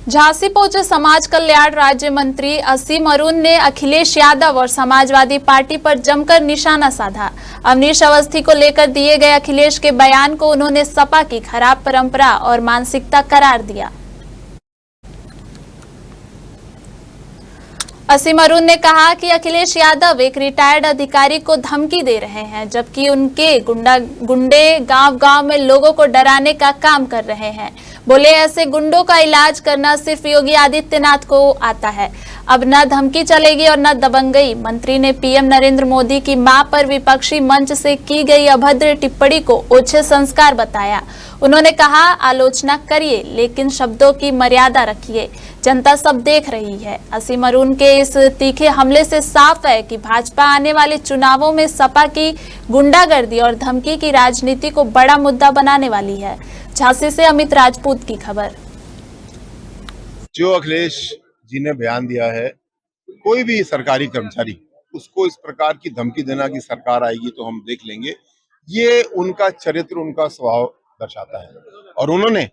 झांसी पहुंचे समाज कल्याण राज्य मंत्री असीम अरुण ने अखिलेश यादव और समाजवादी पार्टी पर जमकर निशाना साधा। अवनीश अवस्थी को लेकर दिए गए अखिलेश के बयान को उन्होंने सपा की खराब परंपरा और मानसिकता करार दिया। असीम अरुण ने कहा कि अखिलेश यादव एक रिटायर्ड अधिकारी को धमकी दे रहे हैं, जबकि उनके गुंडे गांव-गांव में लोगों को डराने का काम कर रहे हैं। बोले, ऐसे गुंडों का इलाज करना सिर्फ योगी आदित्यनाथ को आता है। अब न धमकी चलेगी और न दबंगई। मंत्री ने पीएम नरेंद्र मोदी की मां पर विपक्षी मंच से की गई अभद्र टिप्पणी को ओछे संस्कार बताया। उन्होंने कहा, आलोचना करिए लेकिन शब्दों की मर्यादा रखिए, जनता सब देख रही है। असीम अरुण के इस तीखे हमले से साफ है कि भाजपा आने वाले चुनावों में सपा की गुंडागर्दी और धमकी की राजनीति को बड़ा मुद्दा बनाने वाली है। झांसी से अमित राजपूत की खबर। जो अखिलेश जी ने बयान दिया है, कोई भी सरकारी कर्मचारी उसको इस प्रकार की धमकी देना कि सरकार आएगी तो हम देख लेंगे, ये उनका चरित्र, उनका स्वभाव दर्शाता है। और उन्होंने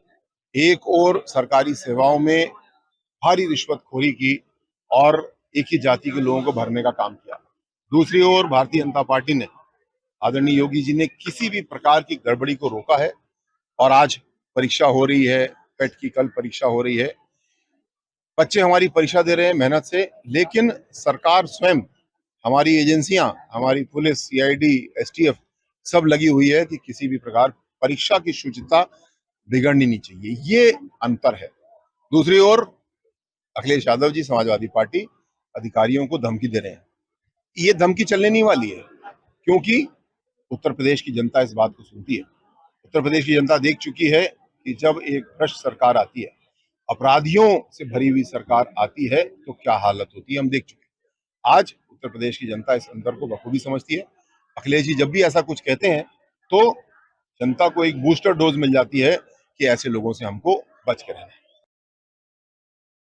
एक और सरकारी सेवाओं में भारी रिश्वतखोरी की और एक ही जाति के लोगों को भरने का काम किया। दूसरी ओर भारतीय जनता पार्टी ने, आदरणीय योगी जी ने किसी भी प्रकार की गड़बड़ी को रोका है। और आज परीक्षा हो रही है, पेट की कल परीक्षा हो रही है, बच्चे हमारी परीक्षा दे रहे हैं मेहनत से, लेकिन सरकार स्वयं, हमारी एजेंसियां, हमारी पुलिस, सीआईडी, एसटीएफ सब लगी हुई है कि किसी भी प्रकार परीक्षा की शुचिता बिगड़नी नहीं चाहिए। ये अंतर है। दूसरी ओर अखिलेश यादव जी, समाजवादी पार्टी, अधिकारियों को धमकी दे रहे हैं। ये धमकी चलने नहीं वाली है, क्योंकि उत्तर प्रदेश की जनता इस बात को सुनती है। उत्तर प्रदेश की जनता देख चुकी है कि जब एक भ्रष्ट सरकार आती है, अपराधियों से भरी हुई सरकार आती है, तो क्या हालत होती है हम देख चुके हैं। आज उत्तर प्रदेश की जनता इस अंतर को बखूबी समझती है। अखिलेश जी जब भी ऐसा कुछ कहते हैं तो जनता को एक बूस्टर डोज मिल जाती है कि ऐसे लोगों से हमको बच के रहना है।